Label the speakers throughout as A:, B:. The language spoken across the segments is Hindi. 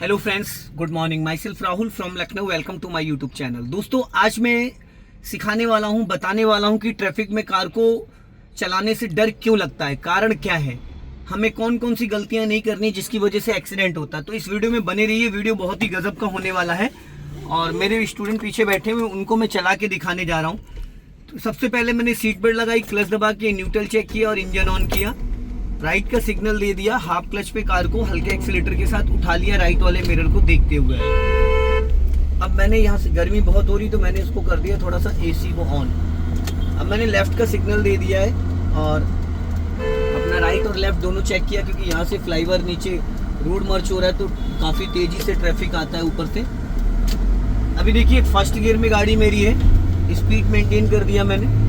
A: Hello friends, good morning. Myself Rahul from Lucknow. Welcome to my YouTube channel. दोस्तों, आज मैं सिखाने वाला हूं, बताने वाला हूं कि ट्रैफिक में कार को चलाने से डर क्यों लगता है, कारण क्या है, हमें कौन कौन सी गलतियां नहीं करनी जिसकी वजह से एक्सीडेंट होता है। तो इस वीडियो में बने रहिए, वीडियो बहुत ही गजब का होने वाला है। और मेरे स्टूडेंट पीछे बैठे हुए, उनको मैं चला के दिखाने जा रहा हूँ। तो सबसे पहले मैंने सीट बेल्ट लगाई, क्लच दबा के न्यूट्रल चेक किया और इंजन ऑन किया। राइट का सिग्नल दे दिया, हाफ क्लच पे कार को हल्के एक्सीलेटर के साथ उठा लिया राइट वाले मिरर को देखते हुए। अब मैंने यहाँ से, गर्मी बहुत हो रही तो मैंने इसको कर दिया थोड़ा सा एसी को ऑन। अब मैंने लेफ्ट का सिग्नल दे दिया है और अपना राइट और लेफ्ट दोनों चेक किया, क्योंकि यहाँ से फ्लाईओवर नीचे रोड मर्ज हो रहा है तो काफ़ी तेज़ी से ट्रैफिक आता है ऊपर से। अभी देखिए, फर्स्ट गियर में गाड़ी मेरी है, स्पीड मेंटेन कर दिया मैंने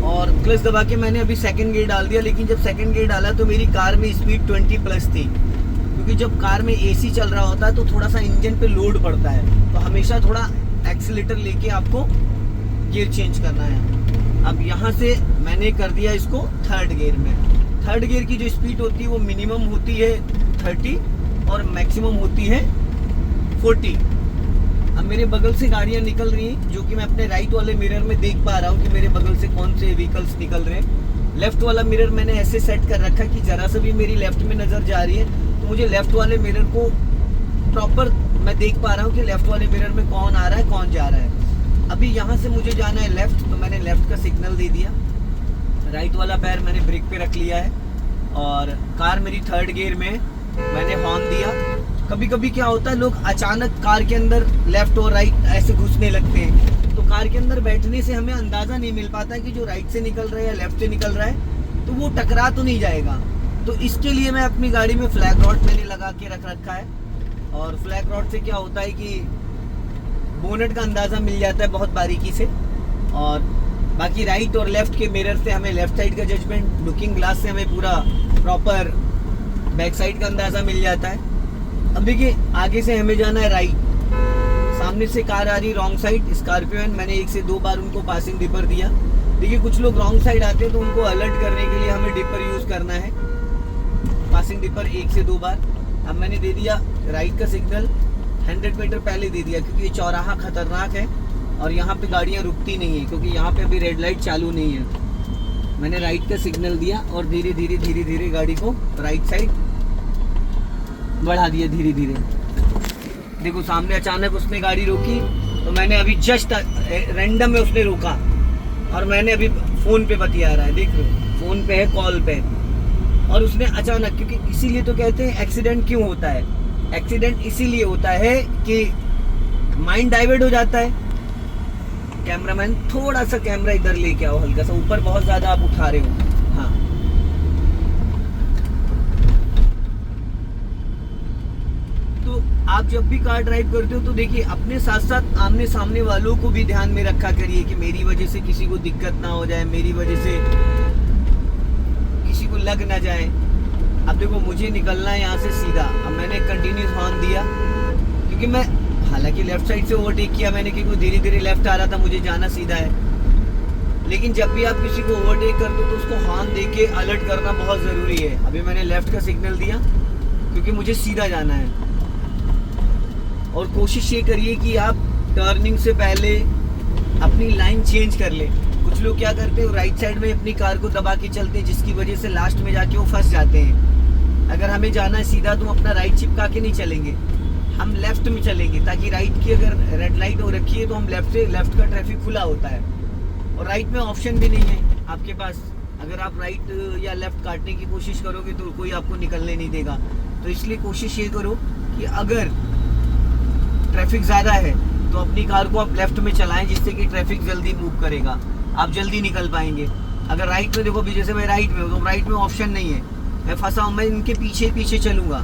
A: और क्लच दबा के मैंने अभी सेकंड गियर डाल दिया। लेकिन जब सेकंड गियर डाला तो मेरी कार में स्पीड 20 प्लस थी, क्योंकि जब कार में एसी चल रहा होता है तो थोड़ा सा इंजन पे लोड पड़ता है, तो हमेशा थोड़ा एक्सीलेटर लेके आपको गियर चेंज करना है। अब यहाँ से मैंने कर दिया इसको थर्ड गियर में। थर्ड गियर की जो स्पीड होती है वो मिनिमम होती है 30 और मैक्सिमम होती है 40। अब मेरे बगल से गाड़ियां निकल रही हैं, जो कि मैं अपने राइट वाले मिरर में देख पा रहा हूँ कि मेरे बगल से कौन से व्हीकल्स निकल रहे हैं। लेफ्ट वाला मिरर मैंने ऐसे सेट कर रखा है कि जरा सा भी मेरी लेफ्ट में नज़र जा रही है तो मुझे लेफ्ट वाले मिरर को प्रॉपर मैं देख पा रहा हूँ कि लेफ्ट वाले मिरर में कौन आ रहा है, कौन जा रहा है। अभी यहाँ से मुझे जाना है लेफ्ट, तो मैंने लेफ्ट का सिग्नल दे दिया। राइट वाला पैर मैंने ब्रेक पे रख लिया है और कार मेरी थर्ड गियर में, मैंने हॉर्न दिया। कभी कभी क्या होता है, लोग अचानक कार के अंदर लेफ्ट और राइट ऐसे घुसने लगते हैं, तो कार के अंदर बैठने से हमें अंदाज़ा नहीं मिल पाता कि जो राइट से निकल रहा है या लेफ्ट से निकल रहा है तो वो टकरा तो नहीं जाएगा। तो इसके लिए मैं अपनी गाड़ी में फ्लैग रॉड मैंने लगा के रख रखा है। और फ्लैग रॉड से क्या होता है कि बोनेट का अंदाज़ा मिल जाता है बहुत बारीकी से, और बाकी राइट और लेफ्ट के मिरर से हमें लेफ्ट साइड का जजमेंट, लुकिंग ग्लास से हमें पूरा प्रॉपर बैक साइड का अंदाज़ा मिल जाता है। अब देखिए, आगे से हमें जाना है राइट, सामने से कार आ रही रॉन्ग साइड, स्कॉर्पियो है। मैंने 1 से 2 बार उनको पासिंग डिपर दिया। देखिए, कुछ लोग रॉन्ग साइड आते हैं तो उनको अलर्ट करने के लिए हमें डिपर यूज़ करना है, पासिंग डिपर 1 से 2 बार। अब मैंने दे दिया राइट का सिग्नल, 100 मीटर पहले दे दिया, क्योंकि ये चौराहा खतरनाक है और यहाँ पे गाड़ियाँ रुकती नहीं है, क्योंकि यहाँ पे अभी रेड लाइट चालू नहीं है। मैंने राइट का सिग्नल दिया और धीरे धीरे गाड़ी को राइट साइड बढ़ा दिया धीरे धीरे। देखो, सामने अचानक उसने गाड़ी रोकी तो मैंने अभी जस्ट रैंडम में उसने रोका और मैंने अभी फोन पे बतिया रहा है, देख लो फोन पे है, कॉल पे। और उसने अचानक, क्योंकि इसीलिए तो कहते हैं एक्सीडेंट क्यों होता है। एक्सीडेंट इसीलिए होता है कि माइंड डाइवर्ट हो जाता है। कैमरामैन, थोड़ा सा कैमरा इधर लेके आओ, हल्का सा ऊपर, बहुत ज्यादा आप उठा रहे हो। हाँ, तो आप जब भी कार ड्राइव करते हो तो देखिए, अपने साथ साथ आमने सामने वालों को भी ध्यान में रखा करिए कि मेरी वजह से किसी को दिक्कत ना हो जाए, मेरी वजह से किसी को लग ना जाए। अब देखो, मुझे निकलना है यहाँ से सीधा। अब मैंने कंटिन्यूस हॉर्न दिया, क्योंकि मैं हालांकि लेफ्ट साइड से ओवरटेक किया मैंने, क्योंकि धीरे धीरे लेफ्ट आ रहा था, मुझे जाना सीधा है। लेकिन जब भी आप किसी को ओवरटेक करते हो तो उसको हॉर्न दे के अलर्ट करना बहुत ज़रूरी है। अभी मैंने लेफ्ट का सिग्नल दिया क्योंकि मुझे सीधा जाना है। और कोशिश ये करिए कि आप टर्निंग से पहले अपनी लाइन चेंज कर ले। कुछ लोग क्या करते हैं, राइट साइड में अपनी कार को दबा के चलते हैं, जिसकी वजह से लास्ट में जाके वो फंस जाते हैं। अगर हमें जाना है सीधा तो हम अपना राइट चिपका के नहीं चलेंगे, हम लेफ्ट में चलेंगे, ताकि राइट की अगर रेड लाइट हो रखी है तो हम लेफ्ट का ट्रैफिक खुला होता है और राइट में ऑप्शन भी नहीं है आपके पास। अगर आप राइट या लेफ्ट काटने की कोशिश करोगे तो कोई आपको निकलने नहीं देगा। तो इसलिए कोशिश ये करो कि अगर ट्रैफिक ज़्यादा है तो अपनी कार को आप लेफ्ट में चलाएं, जिससे कि ट्रैफिक जल्दी मूव करेगा, आप जल्दी निकल पाएंगे। अगर राइट में, देखो अभी जैसे मैं राइट में हूँ तो राइट में ऑप्शन नहीं है, मैं फंसा हूँ, मैं इनके पीछे पीछे चलूँगा।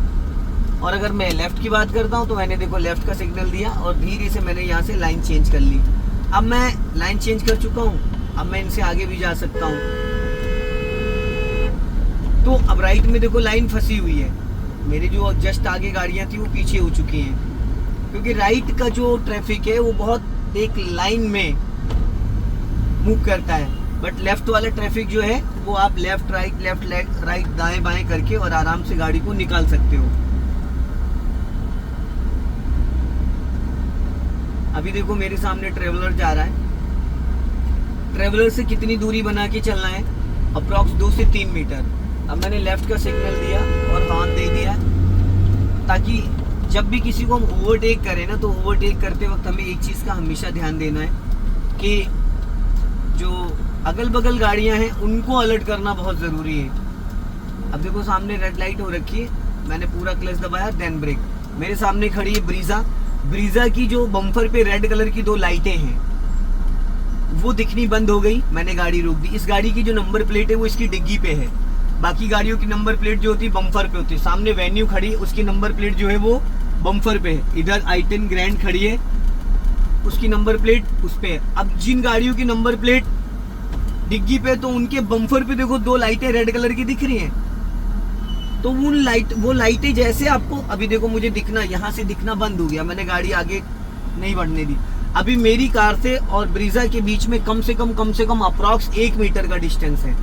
A: और अगर मैं लेफ़्ट की बात करता हूँ तो मैंने देखो लेफ़्ट का सिग्नल दिया और धीरे से मैंने यहाँ से लाइन चेंज कर ली। अब मैं लाइन चेंज कर चुका हूँ, अब मैं इनसे आगे भी जा सकता हूँ। तो अब राइट में देखो लाइन फंसी हुई है, मेरे जो जस्ट आगे गाड़ियाँ थी वो पीछे हो चुकी हैं, क्योंकि राइट का जो ट्रैफिक है वो बहुत एक लाइन में मूव करता है। बट लेफ्ट वाला ट्रैफिक जो है वो आप लेफ्ट राइट दाएं बाएं करके और आराम से गाड़ी को निकाल सकते हो। अभी देखो मेरे सामने ट्रेवलर जा रहा है। ट्रेवलर से कितनी दूरी बना के चलना है, अप्रॉक्स 2 से 3 मीटर। अब मैंने लेफ्ट का सिग्नल दिया और हॉर्न दे दिया, ताकि जब भी किसी को हम ओवरटेक करें ना, तो ओवरटेक करते वक्त हमें एक चीज़ का हमेशा ध्यान देना है कि जो अगल बगल गाड़ियां हैं उनको अलर्ट करना बहुत ज़रूरी है। अब देखो सामने रेड लाइट हो रखी है, मैंने पूरा क्लच दबाया, देन ब्रेक। मेरे सामने खड़ी है ब्रीजा की जो बम्पर पे रेड कलर की 2 लाइटें हैं वो दिखनी बंद हो गई, मैंने गाड़ी रोक दी। इस गाड़ी की जो नंबर प्लेट है वो इसकी डिग्गी पे है, बाकी गाड़ियों की नंबर प्लेट जो होती है बम्पर पे होती है। सामने वेन्यू खड़ी, उसकी नंबर प्लेट जो है वो बम्पर पे है। इधर i10 ग्रैंड खड़ी है, उसकी नंबर प्लेट उस पे है। अब जिन गाड़ियों की नंबर प्लेट डिग्गी पे, तो उनके बम्पर पे देखो 2 लाइटें रेड कलर की दिख रही हैं। तो वो लाइटें जैसे आपको, अभी देखो मुझे दिखना, यहाँ से दिखना बंद हो गया, मैंने गाड़ी आगे नहीं बढ़ने दी। अभी मेरी कार से और ब्रीजा के बीच में कम से कम अप्रॉक्स 1 मीटर का डिस्टेंस है।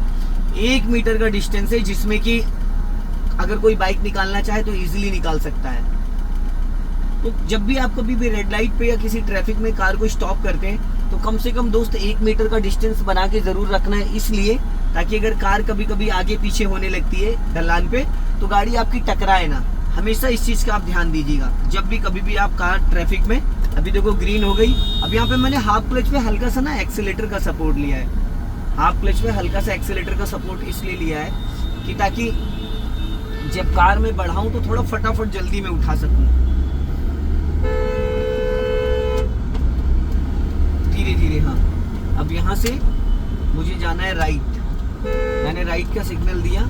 A: 1 मीटर का डिस्टेंस है, जिसमें कि अगर कोई बाइक निकालना चाहे तो इजीली निकाल सकता है। तो जब भी आप कभी भी रेड लाइट पे या किसी ट्रैफिक में कार को स्टॉप करते हैं, तो कम से कम दोस्त 1 मीटर का डिस्टेंस बना के जरूर रखना है, इसलिए ताकि अगर कार कभी कभी आगे पीछे होने लगती है ढलान पे, तो गाड़ी आपकी टकराए ना। हमेशा इस चीज का आप ध्यान दीजिएगा जब भी कभी भी आप कार ट्रैफिक में। अभी देखो ग्रीन हो गई। अब यहाँ पे मैंने हाफ क्लच पे हल्का सा ना एक्सीलेटर का सपोर्ट लिया है। हाफ क्लच पे हल्का सा एक्सीलेटर का सपोर्ट इसलिए लिया है कि ताकि जब कार में बढ़ाऊं तो थोड़ा फटाफट जल्दी में उठा सकूं। धीरे धीरे। हाँ, अब यहाँ से मुझे जाना है राइट। मैंने राइट का सिग्नल दिया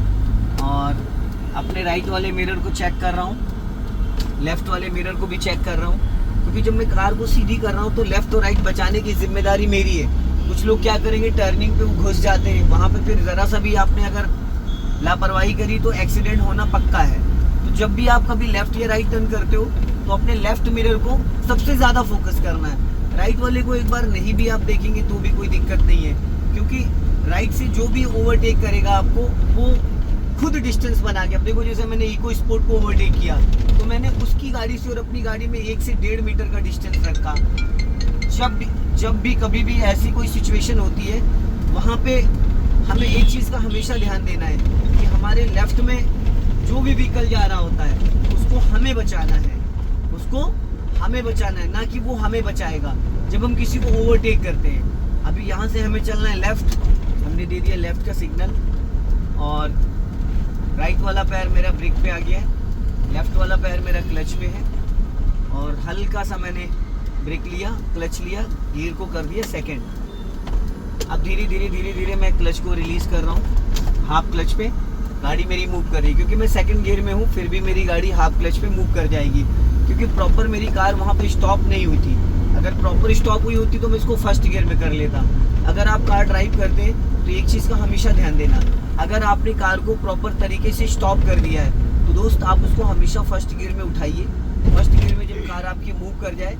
A: और अपने राइट वाले मिरर को चेक कर रहा हूँ, लेफ्ट वाले मिरर को भी चेक कर रहा हूँ, क्योंकि जब मैं कार को सीधी कर रहा हूँ तो लेफ्ट और राइट बचाने की जिम्मेदारी मेरी है। कुछ लोग क्या करेंगे, टर्निंग पे वो घुस जाते हैं, वहाँ पे फिर ज़रा सा भी आपने अगर लापरवाही करी तो एक्सीडेंट होना पक्का है। तो जब भी आप कभी लेफ्ट या राइट टर्न करते हो तो अपने लेफ्ट मिरर को सबसे ज़्यादा फोकस करना है। राइट वाले को एक बार नहीं भी आप देखेंगे तो भी कोई दिक्कत नहीं है, क्योंकि राइट से जो भी ओवरटेक करेगा आपको, वो खुद डिस्टेंस बना के। अब देखो जैसे मैंने इको स्पोर्ट को ओवरटेक किया तो मैंने उसकी गाड़ी से और अपनी गाड़ी में 1 से 1.5 मीटर का डिस्टेंस रखा। जब भी कभी भी ऐसी कोई सिचुएशन होती है, वहाँ पे हमें एक चीज़ का हमेशा ध्यान देना है कि हमारे लेफ्ट में जो भी व्हीकल जा रहा होता है उसको हमें बचाना है, ना कि वो हमें बचाएगा जब हम किसी को ओवरटेक करते हैं। अभी यहाँ से हमें चलना है लेफ्ट, हमने दे दिया लेफ्ट का सिग्नल और राइट वाला पैर मेरा ब्रेक पे आ गया है, लेफ्ट वाला पैर मेरा क्लच पे है और हल्का सा मैंने ब्रेक लिया, क्लच लिया, गियर को कर दिया सेकंड। अब धीरे धीरे मैं क्लच को रिलीज कर रहा हूँ। हाफ क्लच पे गाड़ी मेरी मूव कर रही है, क्योंकि मैं सेकंड गियर में हूँ, फिर भी मेरी गाड़ी हाफ क्लच पे मूव कर जाएगी, क्योंकि प्रॉपर मेरी कार वहाँ पे स्टॉप नहीं हुई थी। अगर प्रॉपर स्टॉप हुई होती तो मैं इसको फर्स्ट गियर में कर लेता। अगर आप कार ड्राइव करते हैं तो एक चीज़ का हमेशा ध्यान देना, अगर आपने कार को प्रॉपर तरीके से स्टॉप कर दिया है तो दोस्त आप उसको हमेशा फर्स्ट गियर में उठाइए। फर्स्ट गियर में जब कार आपकी मूव कर जाए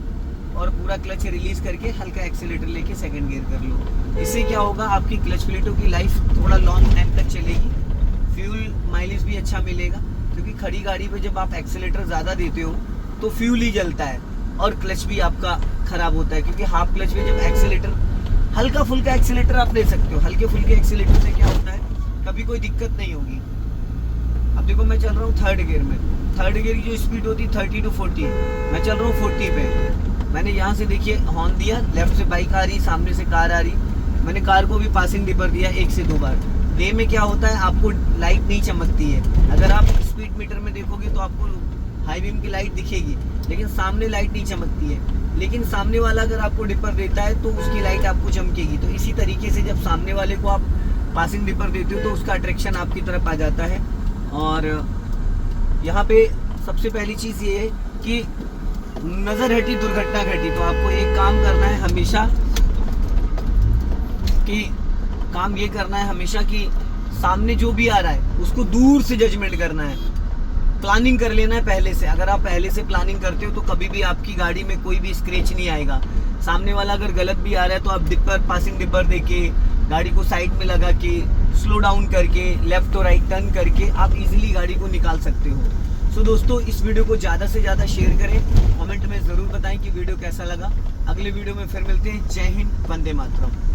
A: और पूरा क्लच रिलीज करके हल्का एक्सीलेटर लेके सेकंड गियर कर लो। इससे क्या होगा, आपकी क्लच प्लेटों की लाइफ थोड़ा लॉन्ग टाइम तक चलेगी, फ्यूल माइलेज भी अच्छा मिलेगा, क्योंकि खड़ी गाड़ी पे जब आप एक्सीलेटर ज़्यादा देते हो तो फ्यूल ही जलता है और क्लच भी आपका ख़राब होता है। क्योंकि हाफ क्लच में जब एक्सीलेटर, हल्का फुल्का एक्सीलेटर आप ले सकते हो, हल्के फुल्के एक्सीलेटर से क्या होता है, कभी कोई दिक्कत नहीं होगी। अब देखो मैं चल रहा हूँ थर्ड गियर में। थर्ड गियर की जो स्पीड होती है 30 to 40, मैं चल रहा हूँ 40 पे। मैंने यहाँ से देखिए हॉर्न दिया, लेफ्ट से बाइक आ रही, सामने से कार आ रही, मैंने कार को भी पासिंग डिपर दिया 1 से 2 बार। डे में क्या होता है, आपको लाइट नहीं चमकती है। अगर आप स्पीड मीटर में देखोगे तो आपको हाई बीम की लाइट दिखेगी, लेकिन सामने लाइट नहीं चमकती है। लेकिन सामने वाला अगर आपको डिपर देता है तो उसकी लाइट आपको चमकेगी। तो इसी तरीके से जब सामने वाले को आप पासिंग डिपर देते हो तो उसका अट्रैक्शन आपकी तरफ आ जाता है। और यहाँ पे सबसे पहली चीज़ ये है कि नज़र हटी दुर्घटना घटी। तो आपको एक काम करना है हमेशा कि सामने जो भी आ रहा है उसको दूर से जजमेंट करना है, प्लानिंग कर लेना है पहले से। अगर आप पहले से प्लानिंग करते हो तो कभी भी आपकी गाड़ी में कोई भी स्क्रैच नहीं आएगा। सामने वाला अगर गलत भी आ रहा है तो आप डिपर, पासिंग डिपर देके गाड़ी को साइड में लगा के स्लो डाउन करके लेफ्ट और राइट टर्न करके आप इजीली गाड़ी को निकाल सकते हो। सो दोस्तों इस वीडियो को ज़्यादा से ज़्यादा शेयर करें, कमेंट में ज़रूर बताएं कि वीडियो कैसा लगा। अगले वीडियो में फिर मिलते हैं। जय हिंद, वंदे मातरम।